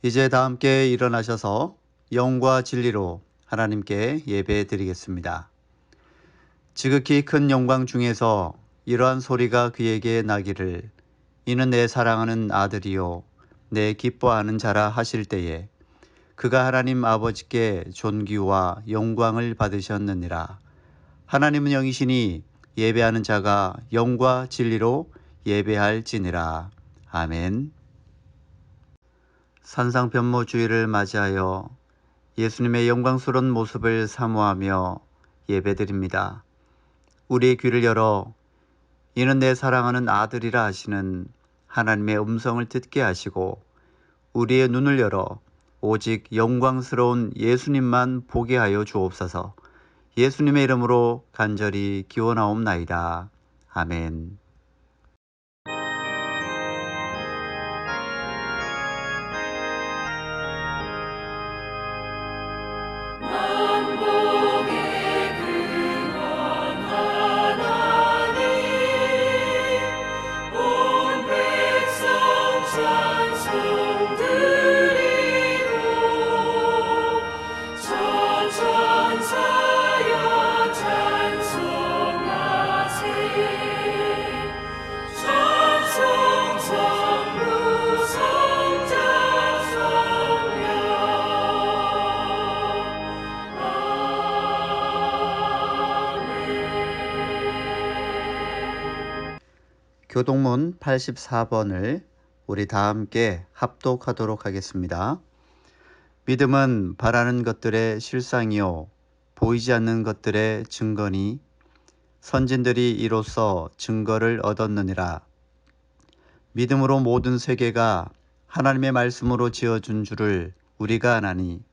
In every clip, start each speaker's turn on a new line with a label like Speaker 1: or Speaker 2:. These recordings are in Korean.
Speaker 1: 이제 다 함께 일어나셔서 영과 진리로 하나님께 예배 드리겠습니다. 지극히 큰 영광 중에서 이러한 소리가 그에게 나기를 이는 내 사랑하는 아들이요 내 기뻐하는 자라 하실 때에 그가 하나님 아버지께 존귀와 영광을 받으셨느니라. 하나님은 영이시니 예배하는 자가 영과 진리로 예배할지니라. 아멘. 산상변모주의를 맞이하여 예수님의 영광스러운 모습을 사모하며 예배드립니다. 우리의 귀를 열어 이는 내 사랑하는 아들이라 하시는 하나님의 음성을 듣게 하시고 우리의 눈을 열어 오직 영광스러운 예수님만 보게 하여 주옵소서. 예수님의 이름으로 간절히 기원하옵나이다. 아멘. 교동문 84번을 우리 다 함께 합독하도록 하겠습니다. 믿음은 바라는 것들의 실상이요 보이지 않는 것들의 증거니 선진들이 이로써 증거를 얻었느니라. 믿음으로 모든 세계가 하나님의 말씀으로 지어준 줄을 우리가 아나니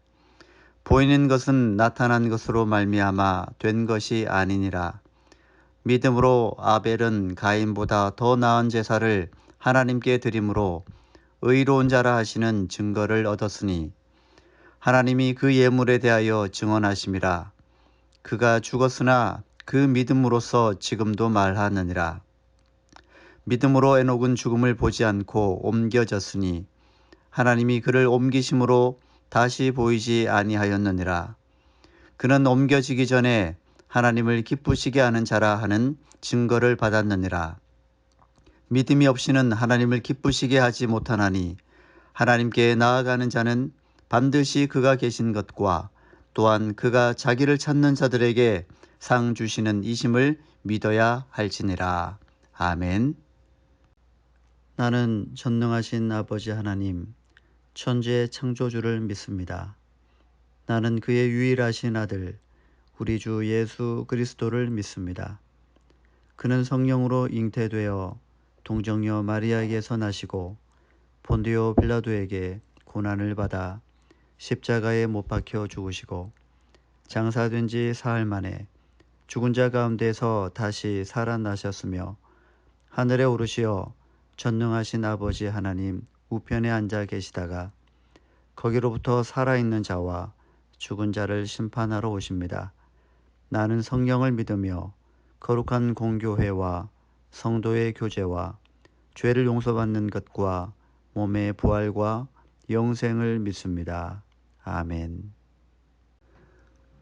Speaker 1: 보이는 것은 나타난 것으로 말미암아 된 것이 아니니라. 믿음으로 아벨은 가인보다 더 나은 제사를 하나님께 드림으로 의로운 자라 하시는 증거를 얻었으니 하나님이 그 예물에 대하여 증언하심이라. 그가 죽었으나 그 믿음으로써 지금도 말하느니라. 믿음으로 에녹은 죽음을 보지 않고 옮겨졌으니 하나님이 그를 옮기심으로 다시 보이지 아니하였느니라. 그는 옮겨지기 전에 하나님을 기쁘시게 하는 자라 하는 증거를 받았느니라. 믿음이 없이는 하나님을 기쁘시게 하지 못하나니 하나님께 나아가는 자는 반드시 그가 계신 것과 또한 그가 자기를 찾는 자들에게 상 주시는 이심을 믿어야 할지니라. 아멘. 나는 전능하신 아버지 하나님, 천지의 창조주를 믿습니다. 나는 그의 유일하신 아들, 우리 주 예수 그리스도를 믿습니다. 그는 성령으로 잉태되어 동정녀 마리아에게서 나시고 본디오 빌라도에게 고난을 받아 십자가에 못 박혀 죽으시고 장사된 지 사흘 만에 죽은 자 가운데서 다시 살아나셨으며 하늘에 오르시어 전능하신 아버지 하나님 우편에 앉아 계시다가 거기로부터 살아있는 자와 죽은 자를 심판하러 오십니다. 나는 성령을 믿으며 거룩한 공교회와 성도의 교제와 죄를 용서받는 것과 몸의 부활과 영생을 믿습니다. 아멘.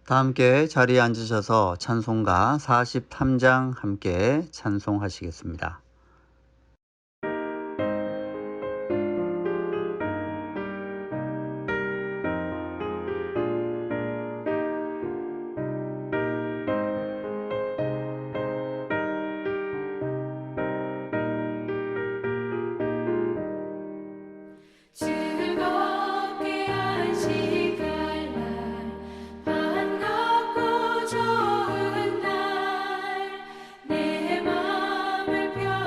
Speaker 1: 다 함께 자리에 앉으셔서 찬송가 43장 함께 찬송하시겠습니다.
Speaker 2: 좋은 날 내 맘을 펴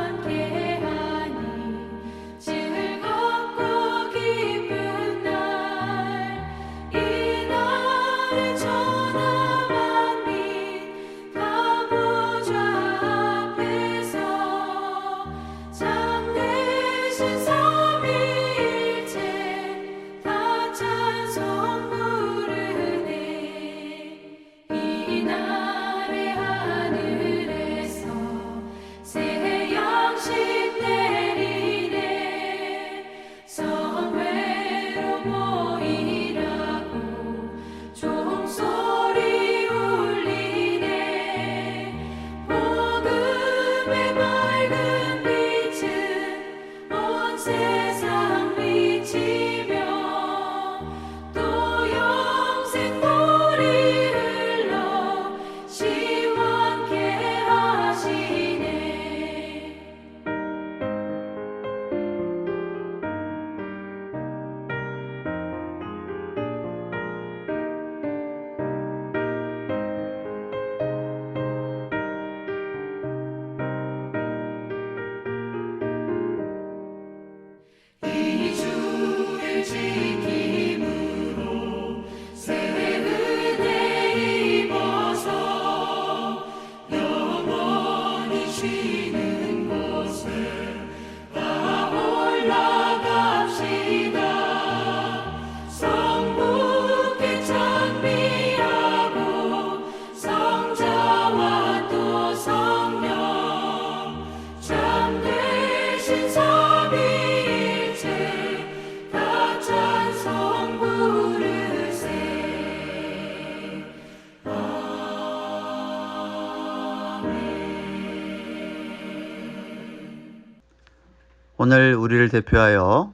Speaker 1: 오늘 우리를 대표하여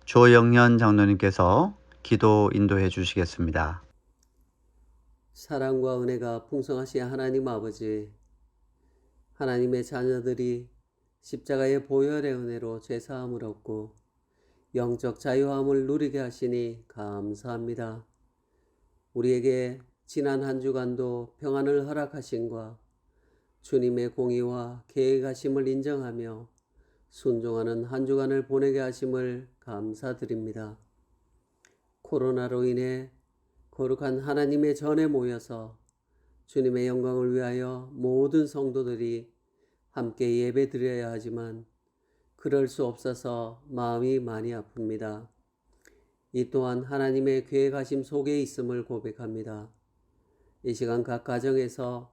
Speaker 1: 조영현 장로님께서 기도 인도해 주시겠습니다.
Speaker 2: 사랑과 은혜가 풍성하신 하나님 아버지, 하나님의 자녀들이 십자가의 보혈의 은혜로 죄사함을 얻고 영적 자유함을 누리게 하시니 감사합니다. 우리에게 지난 한 주간도 평안을 허락하신과 주님의 공의와 계획하심을 인정하며 순종하는 한 주간을 보내게 하심을 감사드립니다. 코로나로 인해 거룩한 하나님의 전에 모여서 주님의 영광을 위하여 모든 성도들이 함께 예배 드려야 하지만 그럴 수 없어서 마음이 많이 아픕니다. 이 또한 하나님의 계획하심 속에 있음을 고백합니다. 이 시간 각 가정에서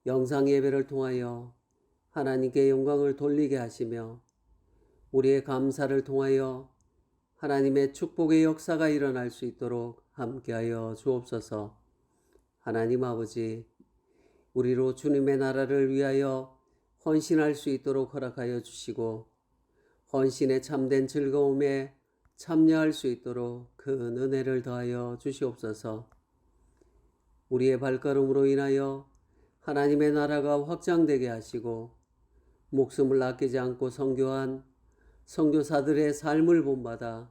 Speaker 2: 영상 예배를 통하여 하나님께 영광을 돌리게 하시며 우리의 감사를 통하여 하나님의 축복의 역사가 일어날 수 있도록 함께하여 주옵소서. 하나님 아버지, 우리로 주님의 나라를 위하여 헌신할 수 있도록 허락하여 주시고 헌신의 참된 즐거움에 참여할 수 있도록 큰 은혜를 더하여 주시옵소서. 우리의 발걸음으로 인하여 하나님의 나라가 확장되게 하시고 목숨을 아끼지 않고 선교한 선교사들의 삶을 본받아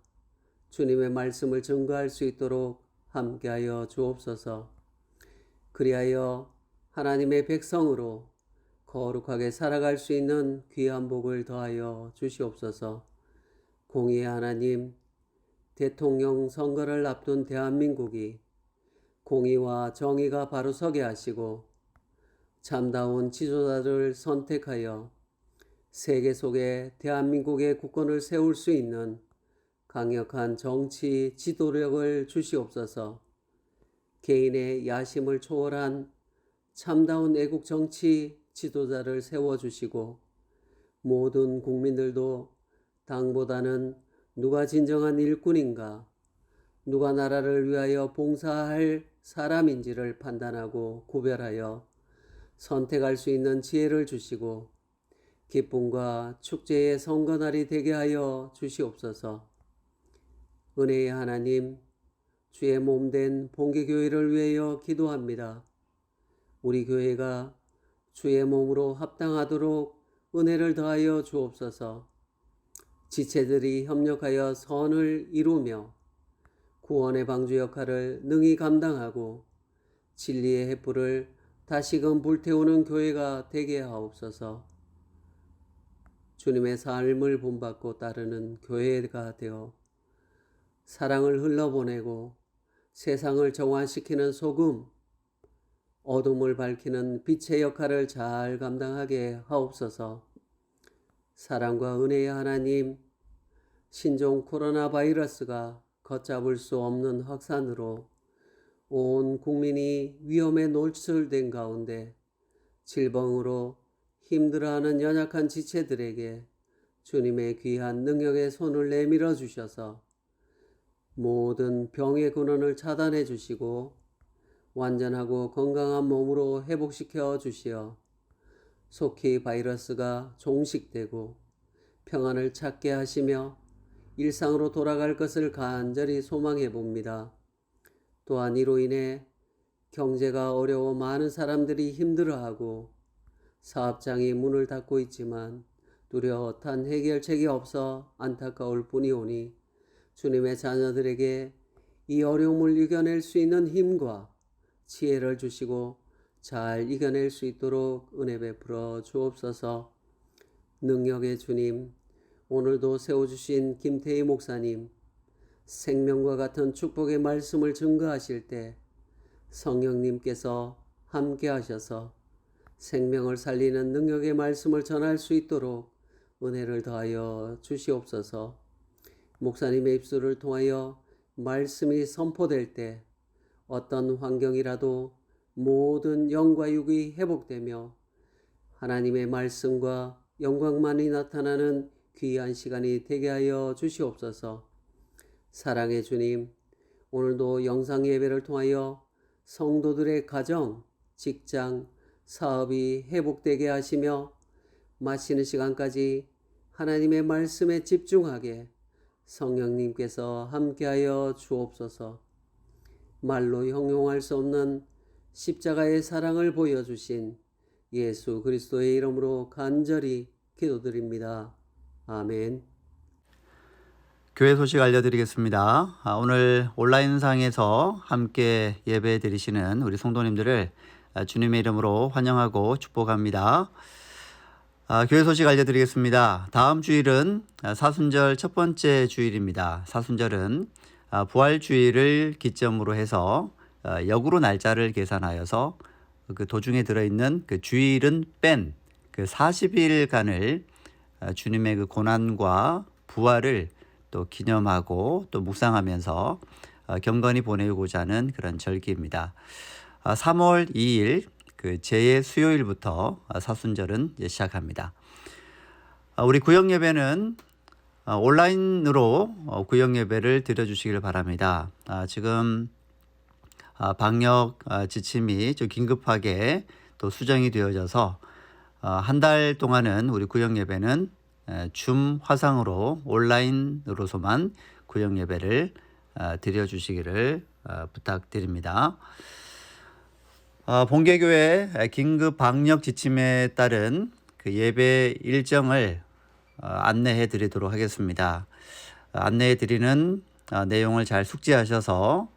Speaker 2: 주님의 말씀을 증거할 수 있도록 함께하여 주옵소서. 그리하여 하나님의 백성으로 거룩하게 살아갈 수 있는 귀한 복을 더하여 주시옵소서. 공의의 하나님, 대통령 선거를 앞둔 대한민국이 공의와 정의가 바로 서게 하시고 참다운 지도자를 선택하여 세계 속에 대한민국의 국권을 세울 수 있는 강력한 정치 지도력을 주시옵소서. 개인의 야심을 초월한 참다운 애국 정치 지도자를 세워주시고 모든 국민들도 당보다는 누가 진정한 일꾼인가, 누가 나라를 위하여 봉사할 사람인지를 판단하고 구별하여 선택할 수 있는 지혜를 주시고 기쁨과 축제의 선거날이 되게 하여 주시옵소서. 은혜의 하나님, 주의 몸된 봉기교회를 위하여 기도합니다. 우리 교회가 주의 몸으로 합당하도록 은혜를 더하여 주옵소서. 지체들이 협력하여 선을 이루며 구원의 방주 역할을 능히 감당하고 진리의 횃불을 다시금 불태우는 교회가 되게 하옵소서. 주님의 삶을 본받고 따르는 교회가 되어 사랑을 흘러보내고 세상을 정화시키는 소금, 어둠을 밝히는 빛의 역할을 잘 감당하게 하옵소서. 사랑과 은혜의 하나님, 신종 코로나 바이러스가 걷잡을 수 없는 확산으로 온 국민이 위험에 노출된 가운데 질병으로 힘들어하는 연약한 지체들에게 주님의 귀한 능력의 손을 내밀어 주셔서 모든 병의 근원을 차단해 주시고 완전하고 건강한 몸으로 회복시켜 주시어 속히 바이러스가 종식되고 평안을 찾게 하시며 일상으로 돌아갈 것을 간절히 소망해 봅니다. 또한 이로 인해 경제가 어려워 많은 사람들이 힘들어하고 사업장이 문을 닫고 있지만 뚜렷한 해결책이 없어 안타까울 뿐이오니 주님의 자녀들에게 이 어려움을 이겨낼 수 있는 힘과 지혜를 주시고 잘 이겨낼 수 있도록 은혜 베풀어 주옵소서. 능력의 주님, 오늘도 세워주신 김태희 목사님, 생명과 같은 축복의 말씀을 증거하실 때 성령님께서 함께 하셔서 생명을 살리는 능력의 말씀을 전할 수 있도록 은혜를 더하여 주시옵소서. 목사님의 입술을 통하여 말씀이 선포될 때 어떤 환경이라도 모든 영과 육이 회복되며 하나님의 말씀과 영광만이 나타나는 귀한 시간이 되게 하여 주시옵소서. 사랑의 주님, 오늘도 영상 예배를 통하여 성도들의 가정, 직장, 사업이 회복되게 하시며 마치는 시간까지 하나님의 말씀에 집중하게 성령님께서 함께하여 주옵소서. 말로 형용할 수 없는 십자가의 사랑을 보여주신 예수 그리스도의 이름으로 간절히 기도드립니다. 아멘.
Speaker 1: 교회 소식 알려드리겠습니다. 오늘 온라인상에서 함께 예배 드리시는 우리 성도님들을 주님의 이름으로 환영하고 축복합니다. 교회 소식 알려드리겠습니다. 다음 주일은 사순절 첫 번째 주일입니다. 사순절은 부활주일을 기점으로 해서 역으로 날짜를 계산하여서 그 도중에 들어있는 그 주일은 뺀 그 40일간을 주님의 그 고난과 부활을 또 기념하고 또 묵상하면서 경건히 보내고자 하는 그런 절기입니다. 3월 2일 그 제 수요일부터 사순절은 시작합니다. 우리 구역 예배는 온라인으로 구역 예배를 드려주시길 바랍니다. 지금 방역 지침이 좀 긴급하게 또 수정이 되어져서 한 달 동안은 우리 구역 예배는 줌 화상으로 온라인으로서만 구역 예배를 드려주시기를 부탁드립니다. 본계교회 긴급 방역 지침에 따른 그 예배 일정을 안내해 드리도록 하겠습니다. 안내해 드리는 내용을 잘 숙지하셔서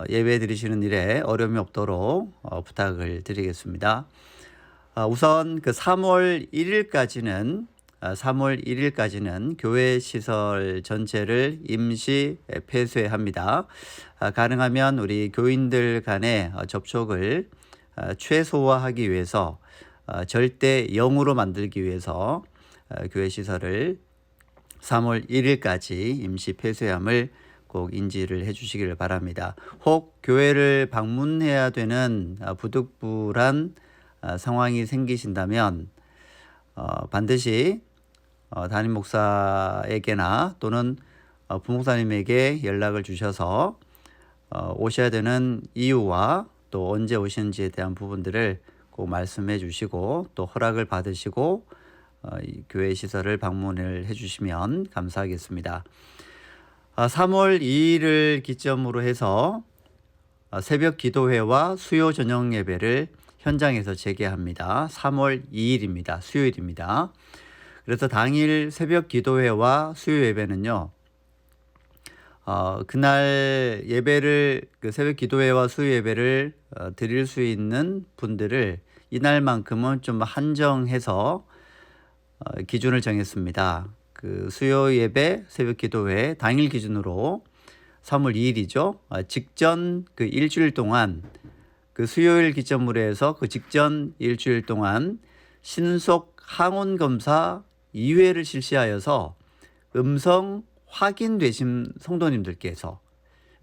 Speaker 1: 예배 드리시는 일에 어려움이 없도록 부탁을 드리겠습니다. 우선 그 3월 1일까지는 교회 시설 전체를 임시 폐쇄합니다. 가능하면 우리 교인들 간의 접촉을 최소화하기 위해서 절대 0으로 만들기 위해서 교회 시설을 3월 1일까지 임시 폐쇄함을 꼭 인지를 해 주시기를 바랍니다. 혹 교회를 방문해야 되는 부득불한 상황이 생기신다면 반드시 담임 목사에게나 또는 부목사님에게 연락을 주셔서 오셔야 되는 이유와 또 언제 오시는지에 대한 부분들을 꼭 말씀해 주시고 또 허락을 받으시고 교회 시설을 방문을 해 주시면 감사하겠습니다. 3월 2일을 기점으로 해서 새벽 기도회와 수요 저녁 예배를 현장에서 재개합니다. 3월 2일입니다. 수요일입니다. 그래서 당일 새벽 기도회와 수요 예배는요. 그날 예배를 그 새벽 기도회와 수요 예배를 드릴 수 있는 분들을 이날만큼은 좀 한정해서 기준을 정했습니다. 그 수요 예배, 새벽 기도회 당일 기준으로 3월 2일이죠. 직전 그 일주일 동안 그 수요일 기점으로 해서 그 직전 일주일 동안 신속 항원 검사 2회를 실시하여서 음성 확인되신 성도님들께서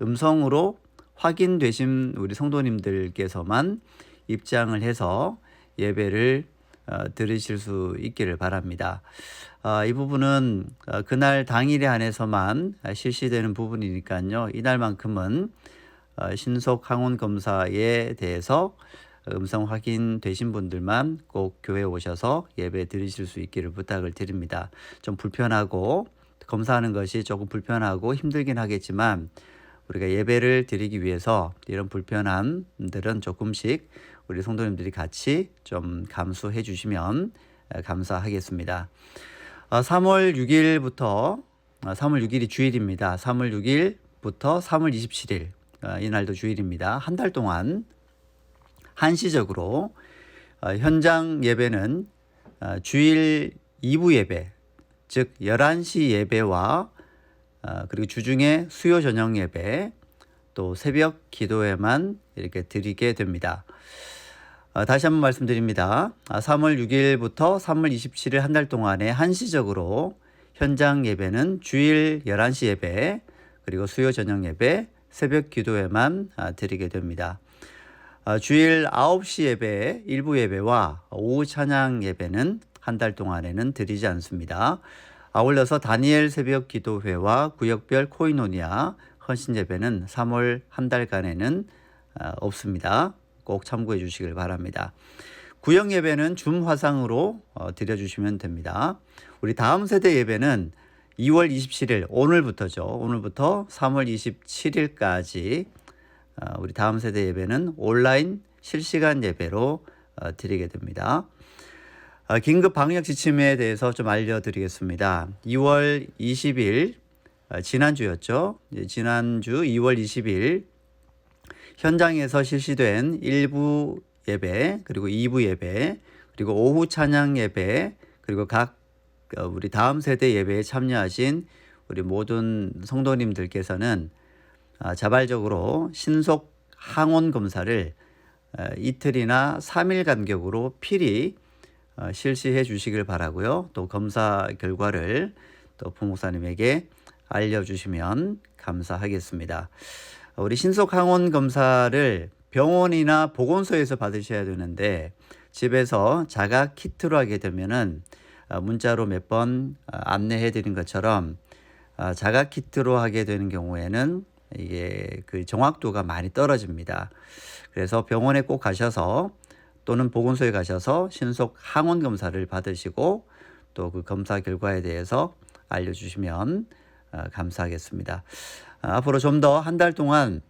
Speaker 1: 음성으로 확인되신 우리 성도님들께서만 입장을 해서 예배를 들으실 수 있기를 바랍니다. 이 부분은 그날 당일에 한해서만 실시되는 부분이니까요. 이날만큼은 신속 항원 검사에 대해서 음성 확인되신 분들만 꼭 교회에 오셔서 예배 드리실 수 있기를 부탁을 드립니다. 좀 불편하고 검사하는 것이 조금 불편하고 힘들긴 하겠지만 우리가 예배를 드리기 위해서 이런 불편함들은 조금씩 우리 성도님들이 같이 좀 감수해 주시면 감사하겠습니다. 3월 6일부터 3월 6일이 주일입니다. 3월 6일부터 3월 27일 이날도 주일입니다. 한 달 동안 한시적으로 현장 예배는 주일 2부 예배 즉 11시 예배와 그리고 주중에 수요 저녁 예배 또 새벽 기도회만 이렇게 드리게 됩니다. 다시 한번 말씀드립니다. 3월 6일부터 3월 27일 한 달 동안에 한시적으로 현장 예배는 주일 11시 예배 그리고 수요 저녁 예배 새벽 기도회만 드리게 됩니다. 주일 9시 예배, 일부 예배와 오후 찬양 예배는 한 달 동안에는 드리지 않습니다. 아울러서 다니엘 새벽 기도회와 구역별 코이노니아 헌신 예배는 3월 한 달간에는 없습니다. 꼭 참고해 주시길 바랍니다. 구역 예배는 줌 화상으로 드려주시면 됩니다. 우리 다음 세대 예배는 2월 27일 오늘부터죠. 오늘부터 3월 27일까지 우리 다음 세대 예배는 온라인 실시간 예배로 드리게 됩니다. 긴급 방역 지침에 대해서 좀 알려드리겠습니다. 2월 20일 지난주였죠. 지난주 2월 20일 현장에서 실시된 1부 예배, 그리고 2부 예배, 그리고 오후 찬양 예배, 그리고 각 우리 다음 세대 예배에 참여하신 우리 모든 성도님들께서는 자발적으로 신속 항원 검사를 이틀이나 3일 간격으로 필히 실시해 주시길 바라고요. 또 검사 결과를 또 부목사님에게 알려주시면 감사하겠습니다. 우리 신속 항원 검사를 병원이나 보건소에서 받으셔야 되는데 집에서 자가 키트로 하게 되면은 문자로 몇 번 안내해 드린 것처럼 자가 키트로 하게 되는 경우에는 이게 그 정확도가 많이 떨어집니다. 그래서 병원에 꼭 가셔서 또는 보건소에 가셔서 신속 항원 검사를 받으시고 또 그 검사 결과에 대해서 알려주시면 감사하겠습니다. 앞으로 좀 더 한 달 동안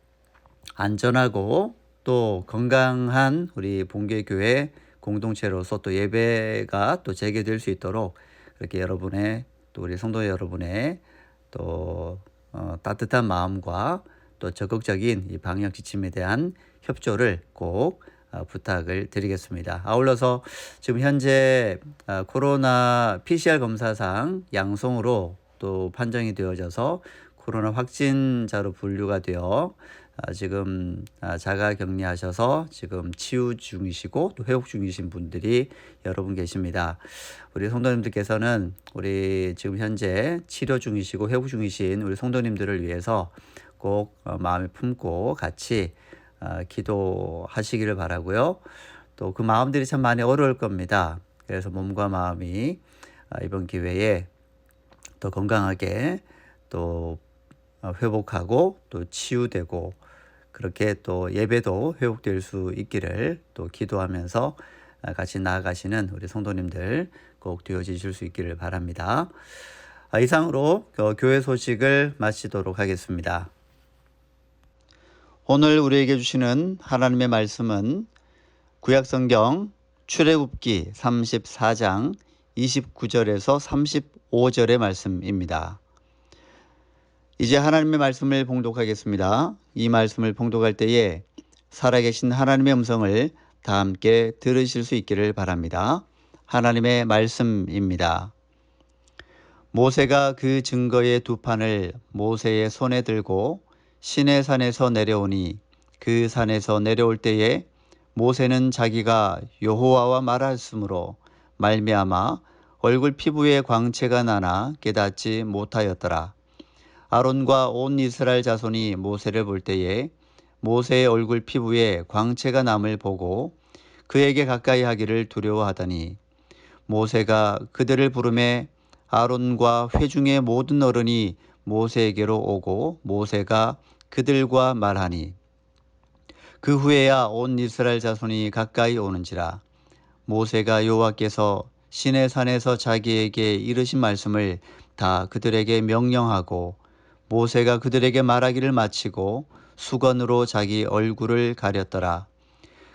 Speaker 1: 안전하고 또 건강한 우리 본계교회 공동체로서 또 예배가 또 재개될 수 있도록 그렇게 여러분의 또 우리 성도 여러분의 또 따뜻한 마음과 또 적극적인 이 방역 지침에 대한 협조를 꼭 부탁을 드리겠습니다. 아울러서 지금 현재 코로나 PCR 검사상 양성으로 또 판정이 되어져서 코로나 확진자로 분류가 되어 지금 자가 격리하셔서 지금 치유 중이시고 또 회복 중이신 분들이 여러분 계십니다. 우리 성도님들께서는 우리 지금 현재 치료 중이시고 회복 중이신 우리 성도님들을 위해서 꼭 마음에 품고 같이 기도하시기를 바라고요. 또 그 마음들이 참 많이 어려울 겁니다. 그래서 몸과 마음이 이번 기회에 더 건강하게 또 회복하고 또 치유되고 그렇게 또 예배도 회복될 수 있기를 또 기도하면서 같이 나아가시는 우리 성도님들 꼭 되어지실 수 있기를 바랍니다. 이상으로 교회 소식을 마치도록 하겠습니다. 오늘 우리에게 주시는 하나님의 말씀은 구약성경 출애굽기 34장 29절에서 35절의 말씀입니다. 이제 하나님의 말씀을 봉독하겠습니다. 이 말씀을 봉독할 때에 살아계신 하나님의 음성을 다 함께 들으실 수 있기를 바랍니다. 하나님의 말씀입니다. 모세가 그 증거의 두 판을 모세의 손에 들고 시내산에서 내려오니 그 산에서 내려올 때에 모세는 자기가 여호와와 말하였으므로 말미암아 얼굴 피부에 광채가 나나 깨닫지 못하였더라. 아론과 온 이스라엘 자손이 모세를 볼 때에 모세의 얼굴 피부에 광채가 남을 보고 그에게 가까이 하기를 두려워하더니 모세가 그들을 부르매 아론과 회중의 모든 어른이 모세에게로 오고 모세가 그들과 말하니 그 후에야 온 이스라엘 자손이 가까이 오는지라. 모세가 여호와께서 시내산에서 자기에게 이르신 말씀을 다 그들에게 명령하고 모세가 그들에게 말하기를 마치고 수건으로 자기 얼굴을 가렸더라.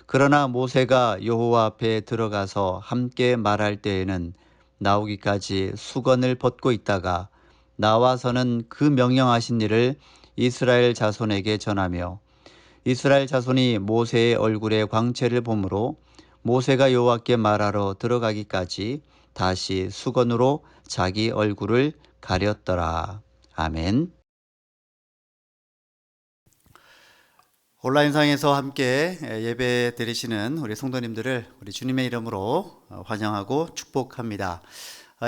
Speaker 1: 그러나 모세가 여호와 앞에 들어가서 함께 말할 때에는 나오기까지 수건을 벗고 있다가 나와서는 그 명령하신 일을 이스라엘 자손에게 전하며 이스라엘 자손이 모세의 얼굴에 광채를 보므로 모세가 여호와께 말하러 들어가기까지 다시 수건으로 자기 얼굴을 가렸더라. 아멘. 온라인상에서 함께 예배 드리시는 우리 성도님들을 우리 주님의 이름으로 환영하고 축복합니다.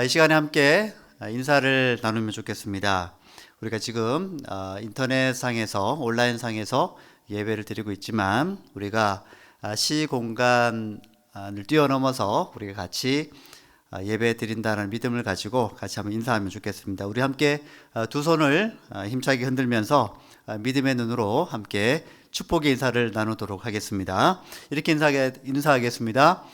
Speaker 1: 이 시간에 함께 인사를 나누면 좋겠습니다. 우리가 지금 인터넷상에서 온라인상에서 예배를 드리고 있지만 우리가 시공간을 뛰어넘어서 우리가 같이 예배 드린다는 믿음을 가지고 같이 한번 인사하면 좋겠습니다. 우리 함께 두 손을 힘차게 흔들면서 믿음의 눈으로 함께 축복의 인사를 나누도록 하겠습니다. 이렇게 인사하겠습니다.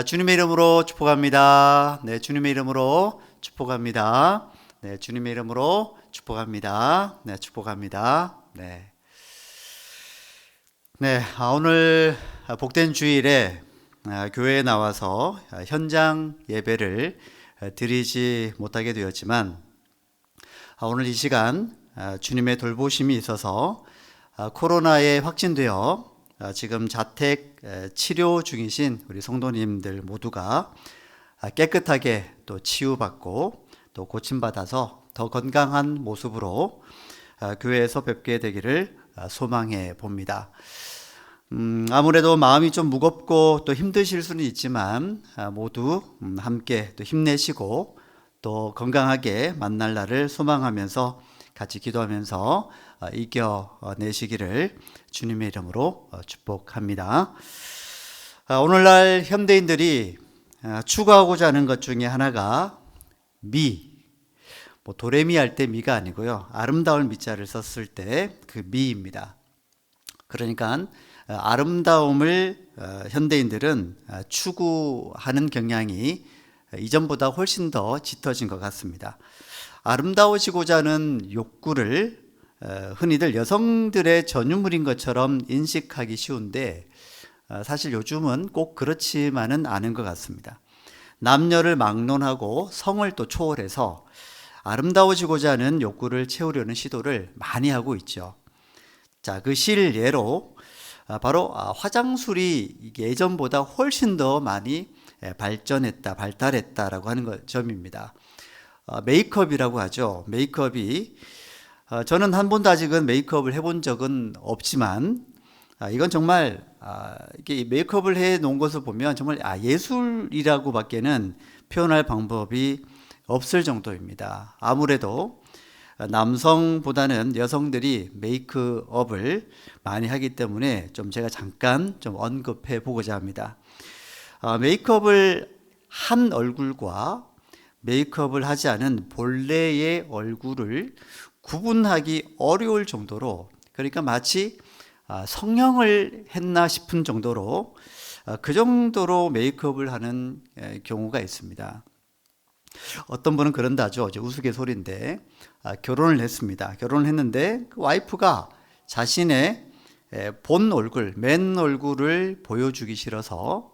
Speaker 1: 주님의 이름으로 축복합니다. 네, 주님의 이름으로 축복합니다. 네, 주님의 이름으로 축복합니다. 네, 축복합니다. 네. 네, 오늘 복된 주일에 교회에 나와서 현장 예배를 드리지 못하게 되었지만 오늘 이 시간 주님의 돌보심이 있어서 코로나에 확진되어 지금 자택 치료 중이신 우리 성도님들 모두가 깨끗하게 또 치유받고 또 고침받아서 더 건강한 모습으로 교회에서 뵙게 되기를 소망해 봅니다. 아무래도 마음이 좀 무겁고 또 힘드실 수는 있지만 모두 함께 또 힘내시고 또 건강하게 만날 날을 소망하면서 같이 기도하면서 이겨내시기를 주님의 이름으로 축복합니다. 오늘날 현대인들이 추구하고자 하는 것 중에 하나가 도레미 할 때 미가 아니고요. 아름다울 미자를 썼을 때 그 미입니다. 그러니까 아름다움을 현대인들은 추구하는 경향이 이전보다 훨씬 더 짙어진 것 같습니다. 아름다워지고자 하는 욕구를 흔히들 여성들의 전유물인 것처럼 인식하기 쉬운데 사실 요즘은 꼭 그렇지만은 않은 것 같습니다. 남녀를 막론하고 성을 또 초월해서 아름다워지고자 하는 욕구를 채우려는 시도를 많이 하고 있죠. 자, 그 실예로 바로 화장술이 예전보다 훨씬 더 많이 발달했다라고 하는 점입니다. 메이크업이라고 하죠. 메이크업이 저는 한 번도 아직은 메이크업을 해본 적은 없지만 이건 정말 이게 메이크업을 해 놓은 것을 보면 정말 예술이라고밖에는 표현할 방법이 없을 정도입니다. 아무래도 남성보다는 여성들이 메이크업을 많이 하기 때문에 제가 잠깐 언급해 보고자 합니다. 메이크업을 한 얼굴과 메이크업을 하지 않은 본래의 얼굴을 구분하기 어려울 정도로, 그러니까 마치 성형을 했나 싶은 정도로 그 정도로 메이크업을 하는 경우가 있습니다. 어떤 분은 그런다죠. 우스갯소리인데 결혼을 했습니다. 결혼을 했는데 그 와이프가 자신의 본 얼굴, 맨 얼굴을 보여주기 싫어서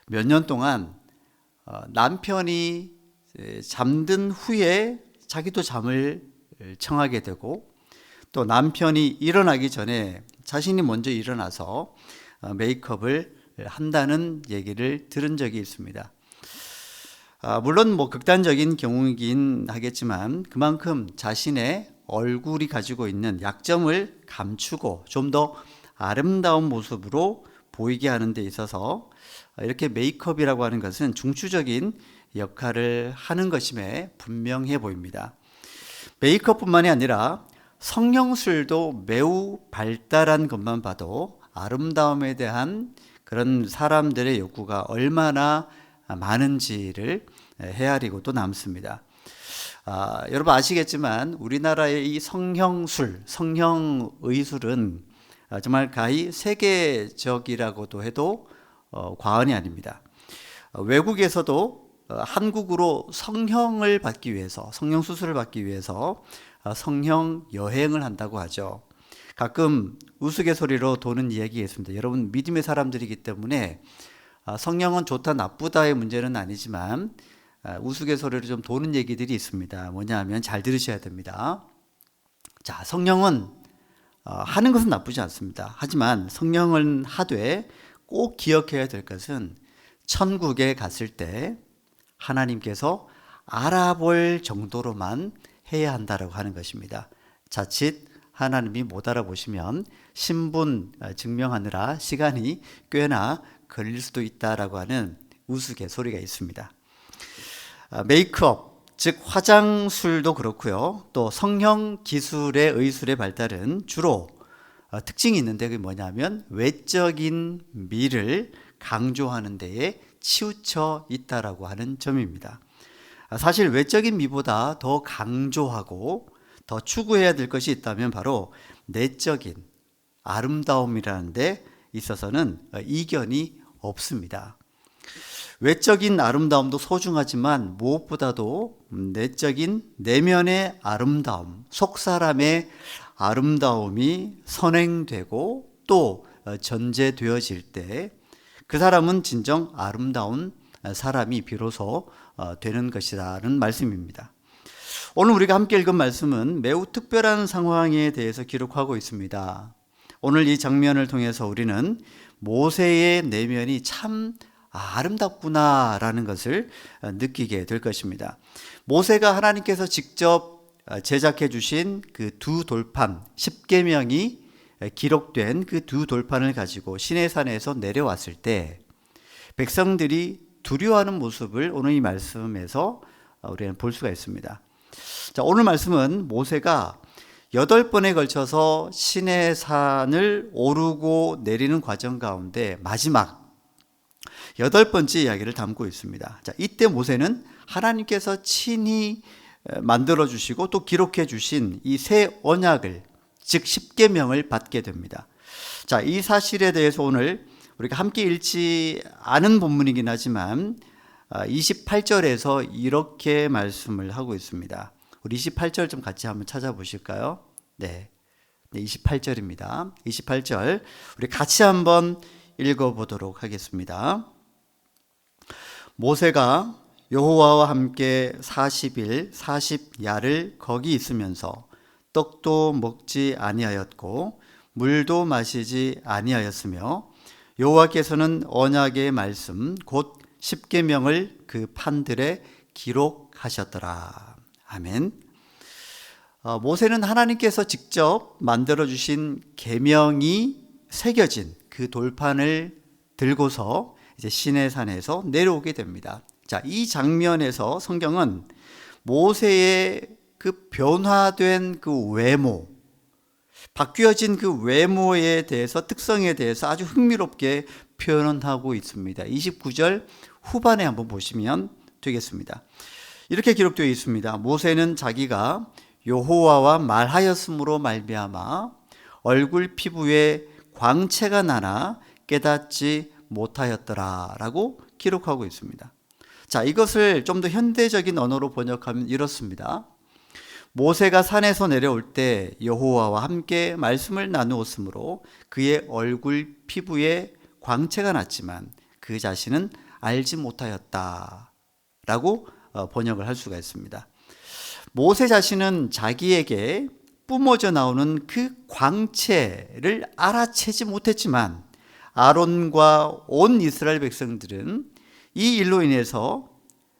Speaker 1: 몇 년 동안 남편이 잠든 후에 자기도 잠을 청하게 되고 또 남편이 일어나기 전에 자신이 먼저 일어나서 메이크업을 한다는 얘기를 들은 적이 있습니다. 물론 극단적인 경우이긴 하겠지만 그만큼 자신의 얼굴이 가지고 있는 약점을 감추고 좀 더 아름다운 모습으로 보이게 하는 데 있어서 이렇게 메이크업이라고 하는 것은 중추적인 역할을 하는 것임에 분명해 보입니다. 메이크업뿐만이 아니라 성형술도 매우 발달한 것만 봐도 아름다움에 대한 그런 사람들의 욕구가 얼마나 많은지를 헤아리고 또 남습니다. 여러분 아시겠지만 우리나라의 이 성형술, 성형의술은 정말 가히 세계적이라고도 해도 과언이 아닙니다. 외국에서도 한국으로 성형을 받기 위해서, 성형수술을 받기 위해서 성형 여행을 한다고 하죠. 가끔 우스갯소리로 도는 이야기가 있습니다. 여러분 믿음의 사람들이기 때문에 성형은 좋다 나쁘다의 문제는 아니지만 우스갯소리로 좀 도는 얘기들이 있습니다. 뭐냐 하면 잘 들으셔야 됩니다. 자, 성형은 하는 것은 나쁘지 않습니다. 하지만 성형을 하되 꼭 기억해야 될 것은 천국에 갔을 때 하나님께서 알아볼 정도로만 해야 한다고 하는 것입니다. 자칫 하나님이 못 알아보시면 신분 증명하느라 시간이 꽤나 걸릴 수도 있다라고 하는 우스갯소리가 있습니다. 메이크업, 즉 화장술도 그렇고요. 또 성형 기술의 의술의 발달은 주로 특징이 있는데 그게 뭐냐면 외적인 미를 강조하는 데에 치우쳐 있다라고 하는 점입니다. 사실 외적인 미보다 더 강조하고 더 추구해야 될 것이 있다면 바로 내적인 아름다움이라는 데 있어서는 이견이 없습니다. 외적인 아름다움도 소중하지만 무엇보다도 내적인 내면의 아름다움, 속 사람의 아름다움이 선행되고 또 전제되어질 때 그 사람은 진정 아름다운 사람이 비로소 되는 것이라는 말씀입니다. 오늘 우리가 함께 읽은 말씀은 매우 특별한 상황에 대해서 기록하고 있습니다. 오늘 이 장면을 통해서 우리는 모세의 내면이 참 아름답구나라는 것을 느끼게 될 것입니다. 모세가 하나님께서 직접 제작해 주신 그 두 돌판, 십계명이 기록된 그 두 돌판을 가지고 시내산에서 내려왔을 때 백성들이 두려워하는 모습을 오늘 이 말씀에서 우리는 볼 수가 있습니다. 자, 오늘 말씀은 모세가 8번에 걸쳐서 시내산을 오르고 내리는 과정 가운데 마지막 8번째 이야기를 담고 있습니다. 자, 이때 모세는 하나님께서 친히 만들어 주시고 또 기록해 주신 이 새 언약을, 즉 십계명을 받게 됩니다. 자, 이 사실에 대해서 오늘 우리가 함께 읽지 않은 본문이긴 하지만 28절에서 이렇게 말씀을 하고 있습니다. 우리 28절 좀 같이 한번 찾아보실까요? 네, 28절입니다. 28절 우리 같이 한번 읽어보도록 하겠습니다. 모세가 여호와와 함께 40일 40야를 거기 있으면서 떡도 먹지 아니하였고 물도 마시지 아니하였으며 여호와께서는 언약의 말씀 곧 십계명을 그 판들에 기록하셨더라. 아멘. 모세는 하나님께서 직접 만들어주신 계명이 새겨진 그 돌판을 들고서 이제 시내산에서 내려오게 됩니다. 자, 이 장면에서 성경은 모세의 그 변화된 그 외모, 바뀌어진 그 외모에 대해서, 특성에 대해서 아주 흥미롭게 표현하고 있습니다. 29절 후반에 한번 보시면 되겠습니다. 이렇게 기록되어 있습니다. 모세는 자기가 여호와와 말하였으므로 말미암아 얼굴 피부에 광채가 나나 깨닫지 못하였더라라고 기록하고 있습니다. 자, 이것을 좀 더 현대적인 언어로 번역하면 이렇습니다. 모세가 산에서 내려올 때 여호와와 함께 말씀을 나누었으므로 그의 얼굴 피부에 광채가 났지만 그 자신은 알지 못하였다라고 번역을 할 수가 있습니다. 모세 자신은 자기에게 뿜어져 나오는 그 광채를 알아채지 못했지만 아론과 온 이스라엘 백성들은 이 일로 인해서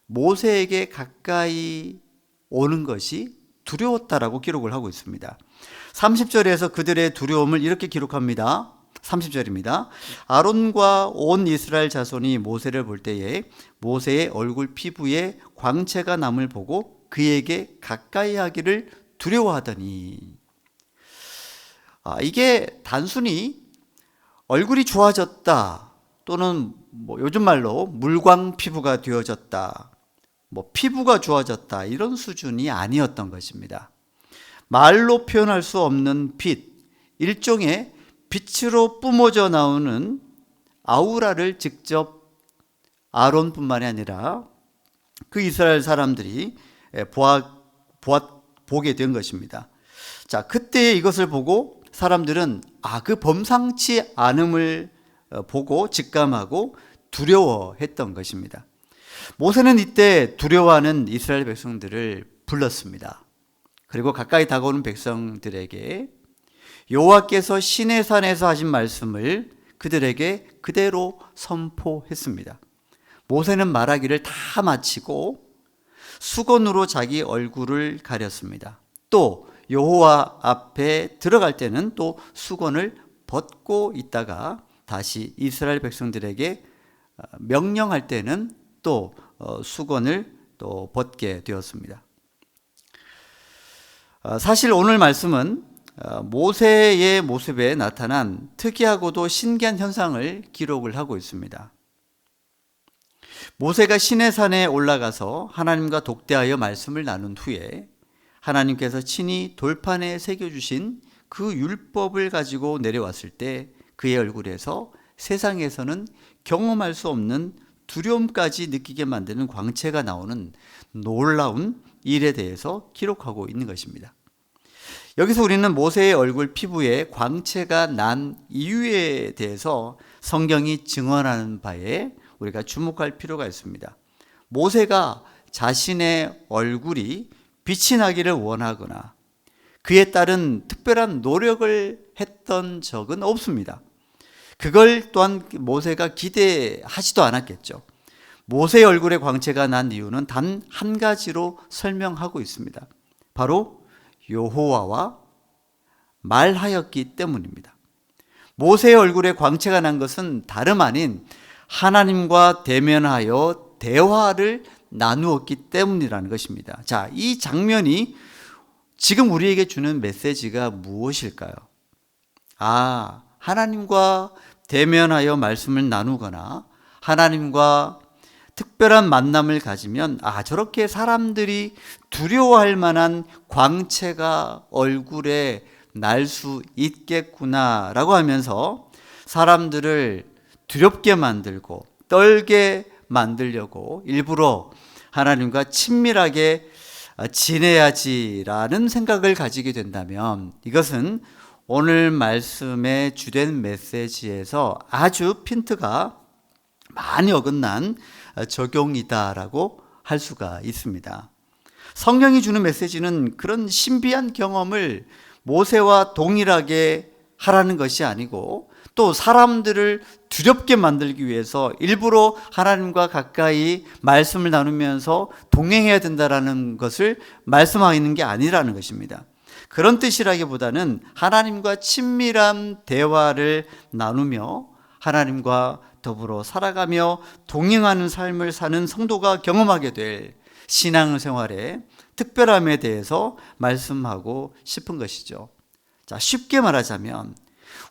Speaker 1: 모세에게 가까이 오는 것이 두려웠다라고 기록을 하고 있습니다. 30절에서 그들의 두려움을 이렇게 기록합니다. 30절입니다. 아론과 온 이스라엘 자손이 모세를 볼 때에 모세의 얼굴 피부에 광채가 남을 보고 그에게 가까이 하기를 두려워하더니, 이게 단순히 얼굴이 좋아졌다 또는 요즘 말로 물광 피부가 되어졌다, 피부가 좋아졌다 이런 수준이 아니었던 것입니다. 말로 표현할 수 없는 빛, 일종의 빛으로 뿜어져 나오는 아우라를 직접 아론뿐만이 아니라 그 이스라엘 사람들이 보게 된 것입니다. 자, 그때 이것을 보고 사람들은 그 범상치 않음을 보고 직감하고 두려워했던 것입니다. 모세는 이때 두려워하는 이스라엘 백성들을 불렀습니다. 그리고 가까이 다가오는 백성들에게 여호와께서 시내산에서 하신 말씀을 그들에게 그대로 선포했습니다. 모세는 말하기를 다 마치고 수건으로 자기 얼굴을 가렸습니다. 또 여호와 앞에 들어갈 때는 또 수건을 벗고 있다가 다시 이스라엘 백성들에게 명령할 때는 또 수건을 또 벗게 되었습니다. 사실 오늘 말씀은 모세의 모습에 나타난 특이하고도 신기한 현상을 기록을 하고 있습니다. 모세가 시내산에 올라가서 하나님과 독대하여 말씀을 나눈 후에 하나님께서 친히 돌판에 새겨주신 그 율법을 가지고 내려왔을 때 그의 얼굴에서 세상에서는 경험할 수 없는 두려움까지 느끼게 만드는 광채가 나오는 놀라운 일에 대해서 기록하고 있는 것입니다. 여기서 우리는 모세의 얼굴 피부에 광채가 난 이유에 대해서 성경이 증언하는 바에 우리가 주목할 필요가 있습니다. 모세가 자신의 얼굴이 빛이 나기를 원하거나 그에 따른 특별한 노력을 했던 적은 없습니다. 그걸 또한 모세가 기대하지도 않았겠죠. 모세의 얼굴에 광채가 난 이유는 단 한 가지로 설명하고 있습니다. 바로 여호와와 말하였기 때문입니다. 모세의 얼굴에 광채가 난 것은 다름 아닌 하나님과 대면하여 대화를 나누었기 때문이라는 것입니다. 자, 이 장면이 지금 우리에게 주는 메시지가 무엇일까요? 하나님과 대면하여 말씀을 나누거나 하나님과 특별한 만남을 가지면 저렇게 사람들이 두려워할 만한 광채가 얼굴에 날 수 있겠구나라고 하면서 사람들을 두렵게 만들고 떨게 만들려고 일부러 하나님과 친밀하게 지내야지라는 생각을 가지게 된다면 이것은 오늘 말씀의 주된 메시지에서 아주 핀트가 많이 어긋난 적용이다라고 할 수가 있습니다. 성경이 주는 메시지는 그런 신비한 경험을 모세와 동일하게 하라는 것이 아니고 또 사람들을 두렵게 만들기 위해서 일부러 하나님과 가까이 말씀을 나누면서 동행해야 된다라는 것을 말씀하는 게 아니라는 것입니다. 그런 뜻이라기보다는 하나님과 친밀한 대화를 나누며 하나님과 더불어 살아가며 동행하는 삶을 사는 성도가 경험하게 될 신앙생활의 특별함에 대해서 말씀하고 싶은 것이죠. 자, 쉽게 말하자면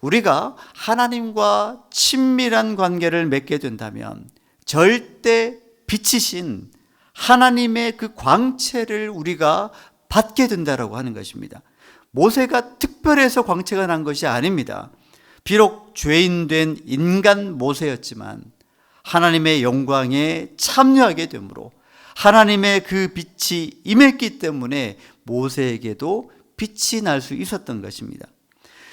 Speaker 1: 우리가 하나님과 친밀한 관계를 맺게 된다면 절대 빛이신 하나님의 그 광채를 우리가 받게 된다라고 하는 것입니다. 모세가 특별해서 광채가 난 것이 아닙니다. 비록 죄인된 인간 모세였지만 하나님의 영광에 참여하게 되므로 하나님의 그 빛이 임했기 때문에 모세에게도 빛이 날 수 있었던 것입니다.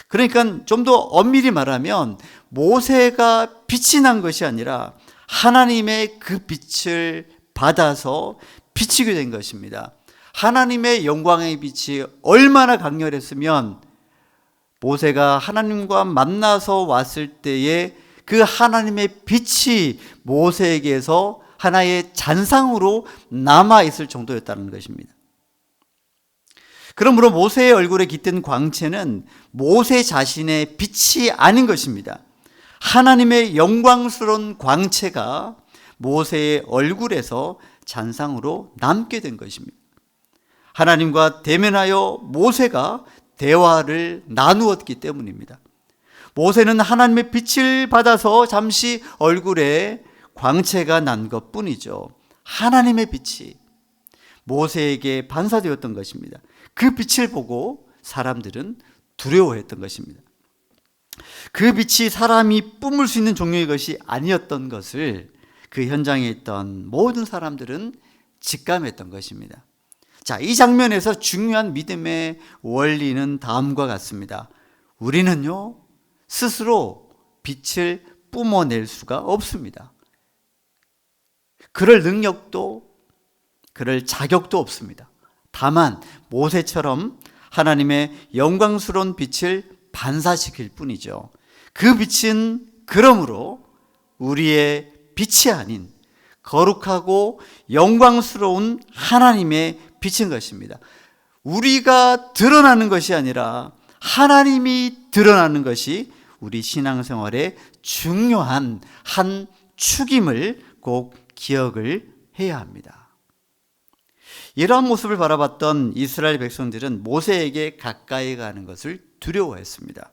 Speaker 1: 그러니까 좀 더 엄밀히 말하면 모세가 빛이 난 것이 아니라 하나님의 그 빛을 받아서 비치게 된 것입니다. 하나님의 영광의 빛이 얼마나 강렬했으면 모세가 하나님과 만나서 왔을 때에 그 하나님의 빛이 모세에게서 하나의 잔상으로 남아있을 정도였다는 것입니다. 그러므로 모세의 얼굴에 깃든 광채는 모세 자신의 빛이 아닌 것입니다. 하나님의 영광스러운 광채가 모세의 얼굴에서 잔상으로 남게 된 것입니다. 하나님과 대면하여 모세가 대화를 나누었기 때문입니다. 모세는 하나님의 빛을 받아서 잠시 얼굴에 광채가 난 것뿐이죠. 하나님의 빛이 모세에게 반사되었던 것입니다. 그 빛을 보고 사람들은 두려워했던 것입니다. 그 빛이 사람이 뿜을 수 있는 종류의 것이 아니었던 것을 그 현장에 있던 모든 사람들은 직감했던 것입니다. 자, 이 장면에서 중요한 믿음의 원리는 다음과 같습니다. 우리는요, 스스로 빛을 뿜어낼 수가 없습니다. 그럴 능력도, 그럴 자격도 없습니다. 다만 모세처럼 하나님의 영광스러운 빛을 반사시킬 뿐이죠. 그 빛은 그러므로 우리의 빛이 아닌 거룩하고 영광스러운 하나님의 빛인 것입니다. 우리가 드러나는 것이 아니라 하나님이 드러나는 것이 우리 신앙생활의 중요한 한 축임을 꼭 기억을 해야 합니다. 이러한 모습을 바라봤던 이스라엘 백성들은 모세에게 가까이 가는 것을 두려워했습니다.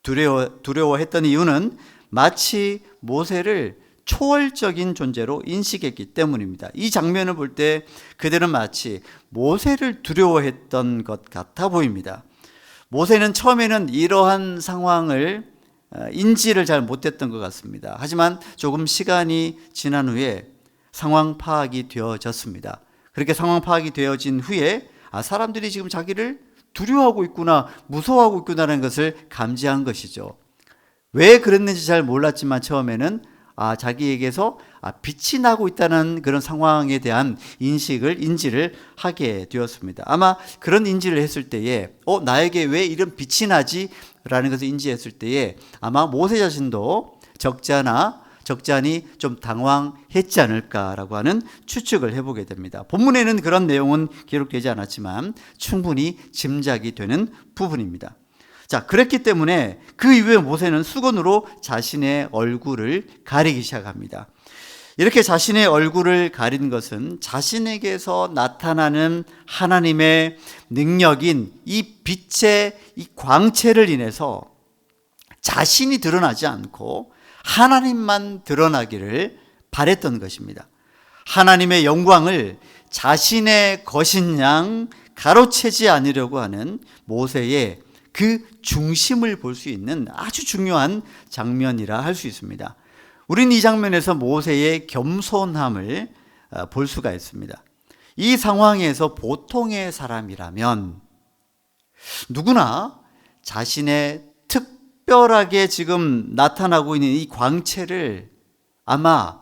Speaker 1: 두려워했던 이유는 마치 모세를 초월적인 존재로 인식했기 때문입니다. 이 장면을 볼 때 그들은 마치 모세를 두려워했던 것 같아 보입니다. 모세는 처음에는 이러한 상황을 인지를 잘 못했던 것 같습니다. 하지만 조금 시간이 지난 후에 상황 파악이 되어졌습니다. 그렇게 상황 파악이 되어진 후에 사람들이 지금 자기를 두려워하고 있구나, 무서워하고 있구나라는 것을 감지한 것이죠. 왜 그랬는지 잘 몰랐지만 처음에는 자기에게서 빛이 나고 있다는 그런 상황에 대한 인지를 하게 되었습니다. 아마 그런 인지를 했을 때에 나에게 왜 이런 빛이 나지? 라는 것을 인지했을 때에 아마 모세 자신도 적잖이 좀 당황했지 않을까라고 하는 추측을 해보게 됩니다. 본문에는 그런 내용은 기록되지 않았지만 충분히 짐작이 되는 부분입니다. 자, 그랬기 때문에 그 이후에 모세는 수건으로 자신의 얼굴을 가리기 시작합니다. 이렇게 자신의 얼굴을 가린 것은 자신에게서 나타나는 하나님의 능력인 이 빛의 이 광채를 인해서 자신이 드러나지 않고 하나님만 드러나기를 바랬던 것입니다. 하나님의 영광을 자신의 것인 양 가로채지 않으려고 하는 모세의 그 중심을 볼 수 있는 아주 중요한 장면이라 할 수 있습니다. 우리는 이 장면에서 모세의 겸손함을 볼 수가 있습니다. 이 상황에서 보통의 사람이라면 누구나 자신의 특별하게 지금 나타나고 있는 이 광채를 아마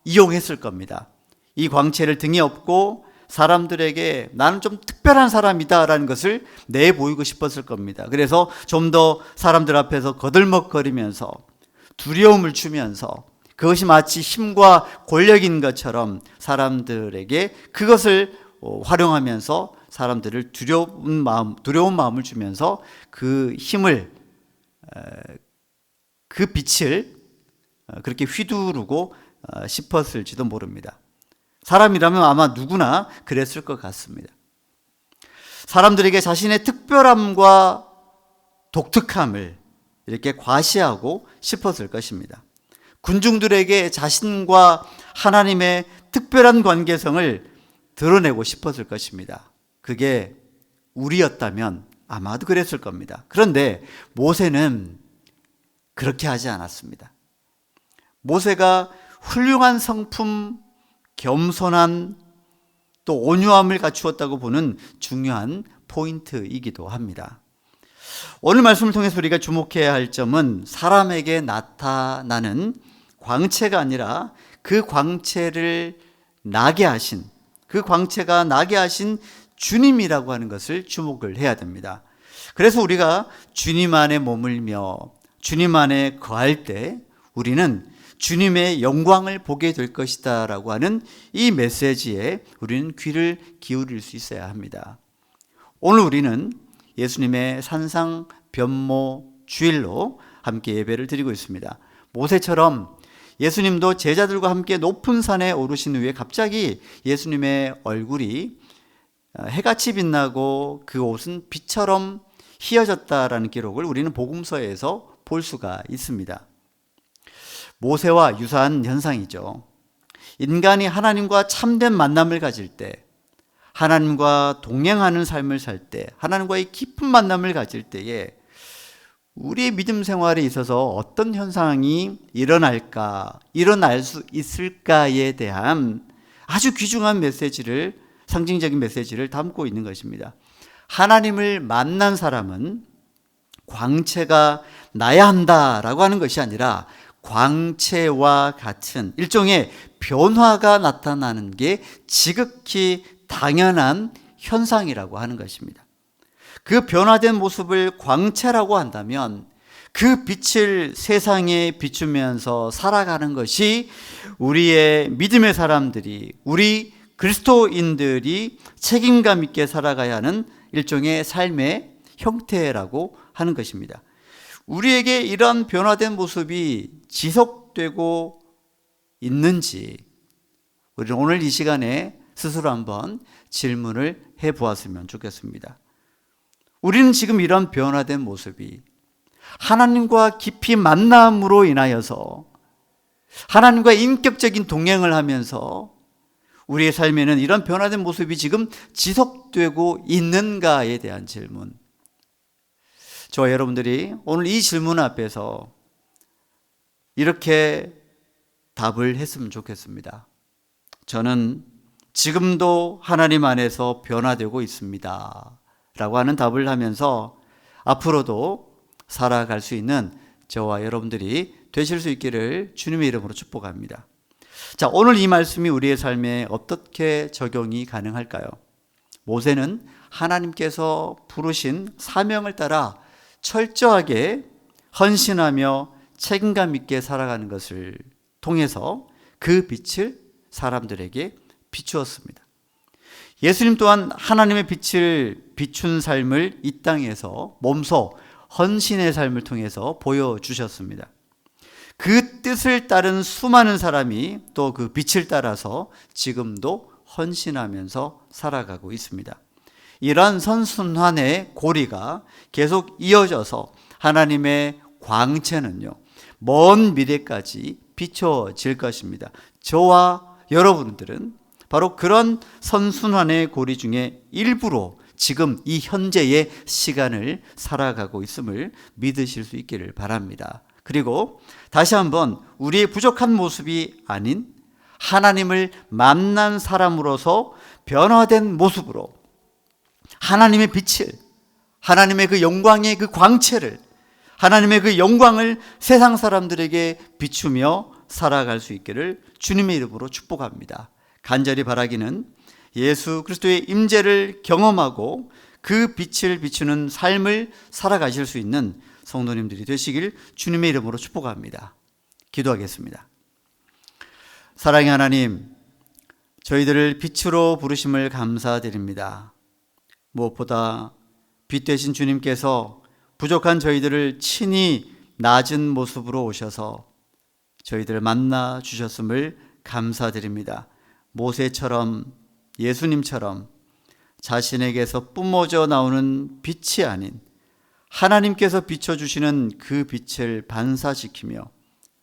Speaker 1: 이용했을 겁니다. 이 광채를 등에 업고 사람들에게 나는 좀 특별한 사람이다 라는 것을 내보이고 싶었을 겁니다. 그래서 좀 더 사람들 앞에서 거들먹거리면서 두려움을 주면서 그것이 마치 힘과 권력인 것처럼 사람들에게 그것을 활용하면서 사람들을 두려운 마음을 주면서 그 힘을, 그 빛을 그렇게 휘두르고 싶었을지도 모릅니다. 사람이라면 아마 누구나 그랬을 것 같습니다. 사람들에게 자신의 특별함과 독특함을 이렇게 과시하고 싶었을 것입니다. 군중들에게 자신과 하나님의 특별한 관계성을 드러내고 싶었을 것입니다. 그게 우리였다면 아마도 그랬을 겁니다. 그런데 모세는 그렇게 하지 않았습니다. 모세가 훌륭한 성품, 겸손한 또 온유함을 갖추었다고 보는 중요한 포인트이기도 합니다. 오늘 말씀을 통해서 우리가 주목해야 할 점은 사람에게 나타나는 광채가 아니라 그 광채를 나게 하신, 그 광채가 나게 하신 주님이라고 하는 것을 주목을 해야 됩니다. 그래서 우리가 주님 안에 머물며 주님 안에 거할 때 우리는 주님의 영광을 보게 될 것이다 라고 하는 이 메시지에 우리는 귀를 기울일 수 있어야 합니다. 오늘 우리는 예수님의 산상 변모 주일로 함께 예배를 드리고 있습니다. 모세처럼 예수님도 제자들과 함께 높은 산에 오르신 후에 갑자기 예수님의 얼굴이 해같이 빛나고 그 옷은 빛처럼 희어졌다라는 기록을 우리는 복음서에서 볼 수가 있습니다. 모세와 유사한 현상이죠. 인간이 하나님과 참된 만남을 가질 때, 하나님과 동행하는 삶을 살 때, 하나님과의 깊은 만남을 가질 때에 우리의 믿음 생활에 있어서 어떤 현상이 일어날 수 있을까에 대한 아주 귀중한 메시지를, 상징적인 메시지를 담고 있는 것입니다. 하나님을 만난 사람은 광채가 나야 한다라고 하는 것이 아니라 광채와 같은 일종의 변화가 나타나는 게 지극히 당연한 현상이라고 하는 것입니다. 그 변화된 모습을 광채라고 한다면 그 빛을 세상에 비추면서 살아가는 것이 우리의 믿음의 사람들이, 우리 그리스도인들이 책임감 있게 살아가야 하는 일종의 삶의 형태라고 하는 것입니다. 우리에게 이런 변화된 모습이 지속되고 있는지 우리는 오늘 이 시간에 스스로 한번 질문을 해보았으면 좋겠습니다. 우리는 지금 이런 변화된 모습이 하나님과 깊이 만남으로 인하여서 하나님과 인격적인 동행을 하면서 우리의 삶에는 이런 변화된 모습이 지금 지속되고 있는가에 대한 질문. 저와 여러분들이 오늘 이 질문 앞에서 이렇게 답을 했으면 좋겠습니다. 저는 지금도 하나님 안에서 변화되고 있습니다 라고 하는 답을 하면서 앞으로도 살아갈 수 있는 저와 여러분들이 되실 수 있기를 주님의 이름으로 축복합니다. 자, 오늘 이 말씀이 우리의 삶에 어떻게 적용이 가능할까요? 모세는 하나님께서 부르신 사명을 따라 철저하게 헌신하며 책임감 있게 살아가는 것을 통해서 그 빛을 사람들에게 비추었습니다. 예수님 또한 하나님의 빛을 비춘 삶을 이 땅에서 몸소 헌신의 삶을 통해서 보여주셨습니다. 그 뜻을 따른 수많은 사람이 또 그 빛을 따라서 지금도 헌신하면서 살아가고 있습니다. 이러한 선순환의 고리가 계속 이어져서 하나님의 광채는요, 먼 미래까지 비춰질 것입니다. 저와 여러분들은 바로 그런 선순환의 고리 중에 일부로 지금 이 현재의 시간을 살아가고 있음을 믿으실 수 있기를 바랍니다. 그리고 다시 한번 우리의 부족한 모습이 아닌 하나님을 만난 사람으로서 변화된 모습으로 하나님의 빛을, 하나님의 그 영광의 그 광채를, 하나님의 그 영광을 세상 사람들에게 비추며 살아갈 수 있기를 주님의 이름으로 축복합니다. 간절히 바라기는 예수 그리스도의 임재를 경험하고 그 빛을 비추는 삶을 살아가실 수 있는 성도님들이 되시길 주님의 이름으로 축복합니다. 기도하겠습니다. 사랑의 하나님, 저희들을 빛으로 부르심을 감사드립니다. 무엇보다 빛 되신 주님께서 부족한 저희들을 친히 낮은 모습으로 오셔서 저희들을 만나 주셨음을 감사드립니다. 모세처럼, 예수님처럼 자신에게서 뿜어져 나오는 빛이 아닌 하나님께서 비춰주시는 그 빛을 반사시키며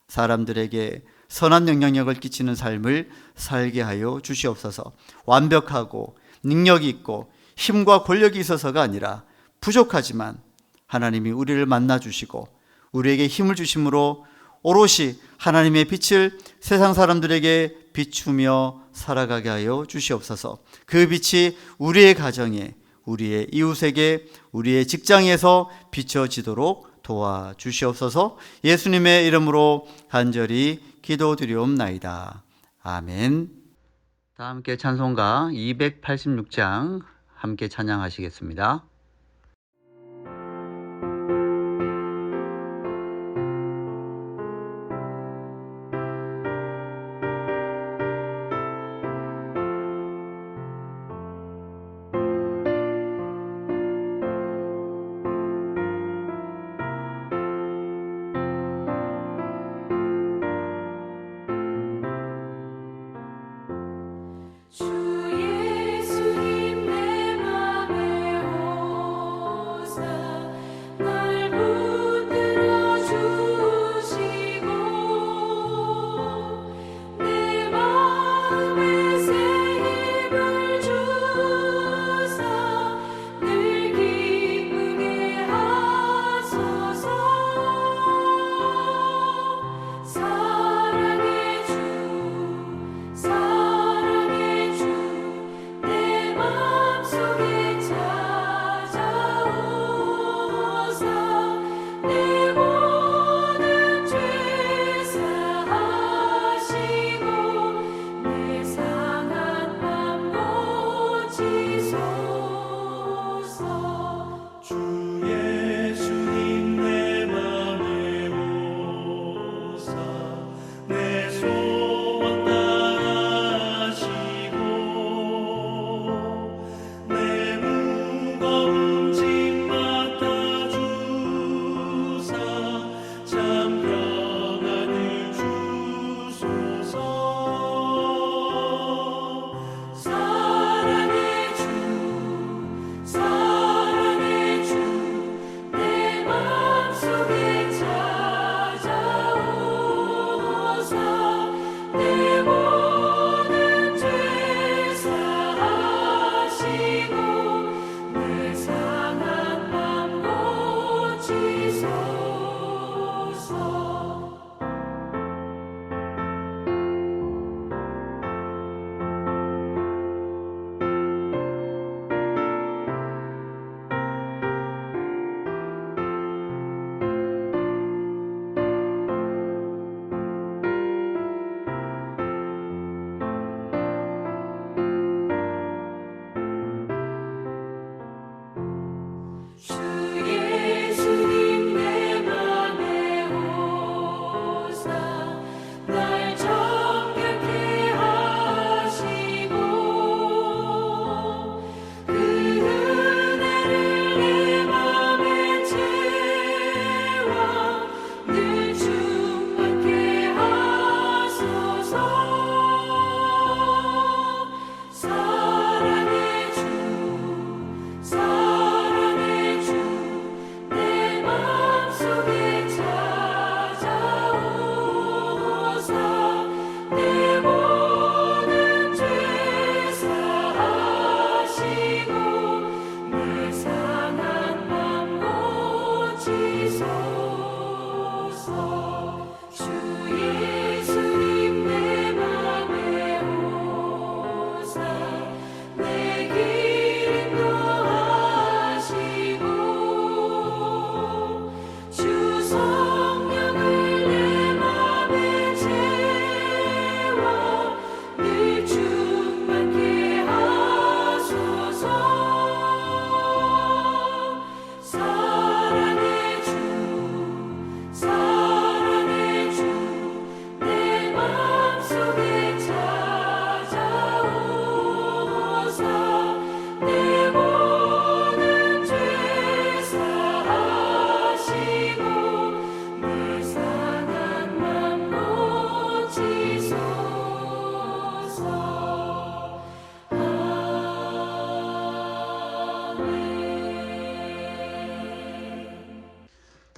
Speaker 1: 사람들에게 선한 영향력을 끼치는 삶을 살게 하여 주시옵소서. 완벽하고 능력이 있고 힘과 권력이 있어서가 아니라 부족하지만 하나님이 우리를 만나주시고 우리에게 힘을 주심으로 오롯이 하나님의 빛을 세상 사람들에게 비추며 살아가게 하여 주시옵소서. 그 빛이 우리의 가정에, 우리의 이웃에게, 우리의 직장에서 비춰지도록 도와주시옵소서. 예수님의 이름으로 간절히 기도드리옵나이다. 아멘. 다 함께 찬송가 286장 함께 찬양하시겠습니다.
Speaker 3: 주 예수님 내 맘에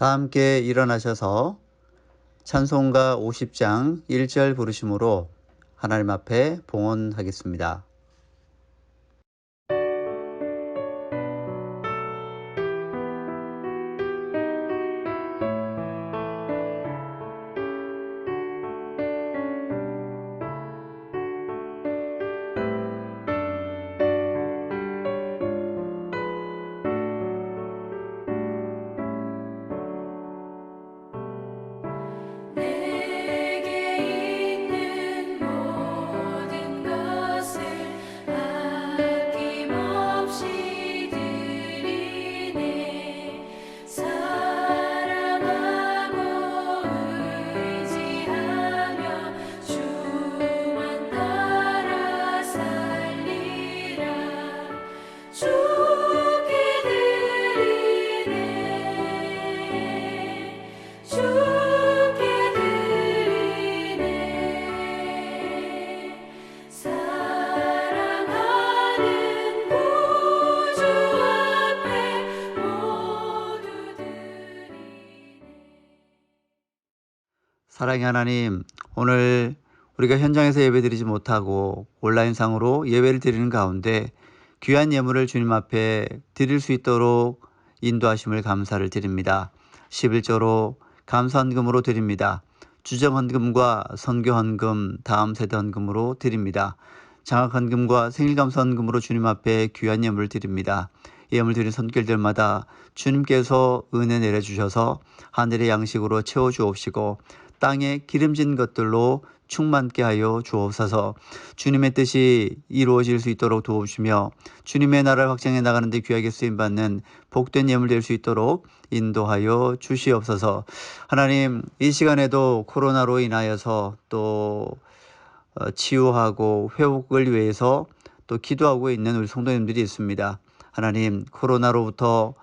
Speaker 1: 다 함께 일어나셔서 찬송가 50장 1절 부르심으로 하나님 앞에 봉헌하겠습니다. 사랑의 하나님, 오늘 우리가 현장에서 예배드리지 못하고 온라인상으로 예배를 드리는 가운데 귀한 예물을 주님 앞에 드릴 수 있도록 인도하심을 감사를 드립니다. 11조로 감사헌금으로 드립니다. 주정헌금과 선교헌금, 다음 세대 헌금으로 드립니다. 장학헌금과 생일감사헌금으로 주님 앞에 귀한 예물을 드립니다. 예물 드린 손길들마다 주님께서 은혜 내려주셔서 하늘의 양식으로 채워주옵시고 땅에 기름진 것들로 충만케 하여 주옵소서. 주님의 뜻이 이루어질 수 있도록 도우시며 주님의 나라를 확장해 나가는 데 귀하게 쓰임받는 복된 예물 될 수 있도록 인도하여 주시옵소서. 하나님, 이 시간에도 코로나로 인하여서 또 치유하고 회복을 위해서 또 기도하고 있는 우리 성도님들이 있습니다. 하나님, 코로나로부터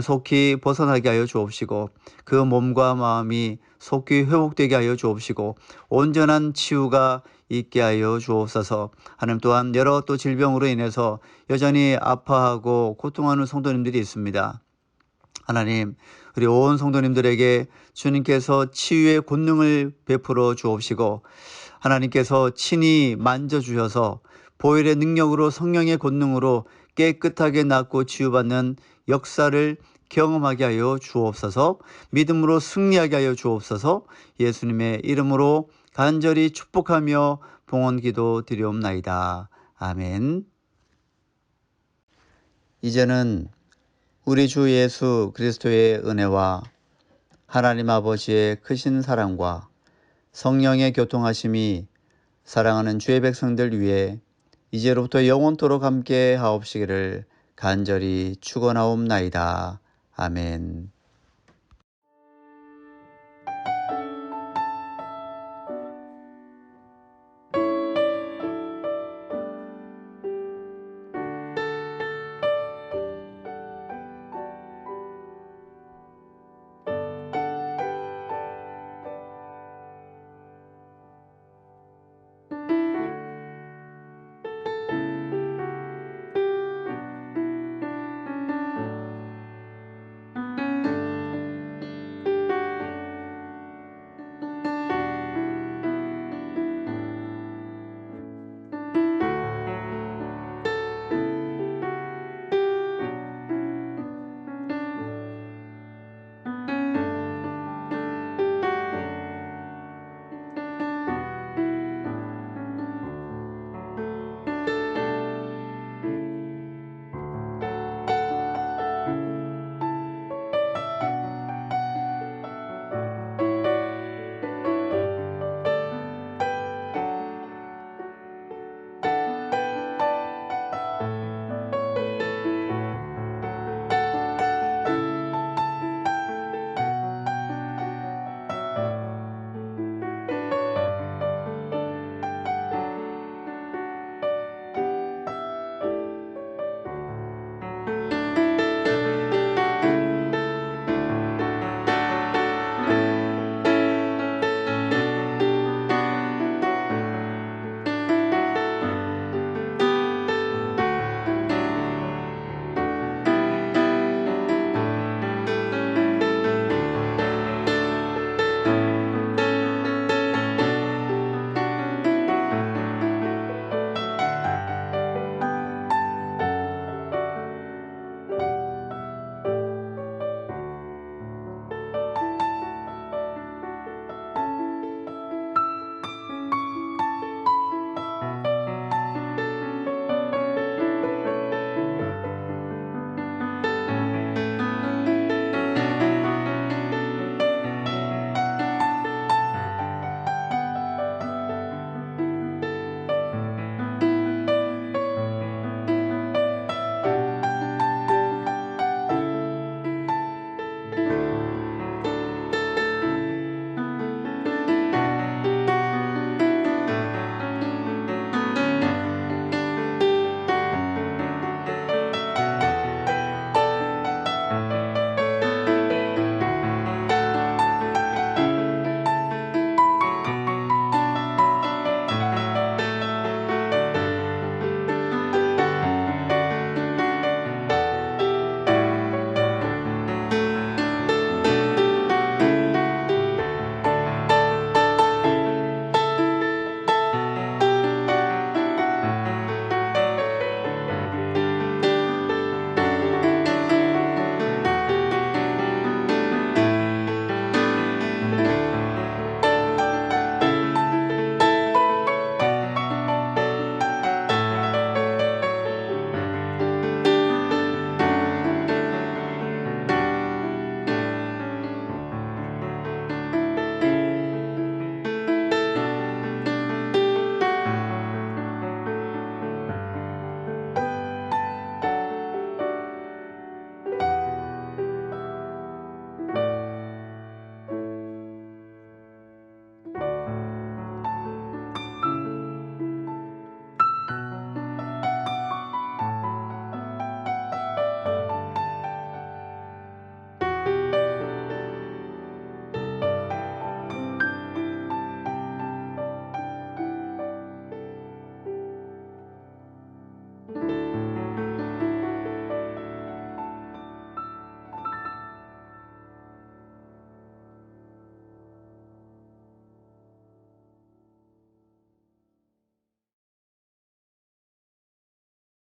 Speaker 1: 속히 벗어나게 하여 주옵시고 그 몸과 마음이 속히 회복되게 하여 주옵시고 온전한 치유가 있게 하여 주옵소서. 하나님, 또한 여러 또 질병으로 인해서 여전히 아파하고 고통하는 성도님들이 있습니다. 하나님, 우리 온 성도님들에게 주님께서 치유의 권능을 베풀어 주옵시고 하나님께서 친히 만져주셔서 보혈의 능력으로 성령의 권능으로 깨끗하게 낫고 치유받는 역사를 경험하게 하여 주옵소서. 믿음으로 승리하게 하여 주옵소서. 예수님의 이름으로 간절히 축복하며 봉헌기도 드리옵나이다. 아멘. 이제는 우리 주 예수 그리스도의 은혜와 하나님 아버지의 크신 사랑과 성령의 교통하심이 사랑하는 주의 백성들 위해 이제로부터 영원토록 함께 하옵시기를 간절히 축원하옵나이다. 아멘.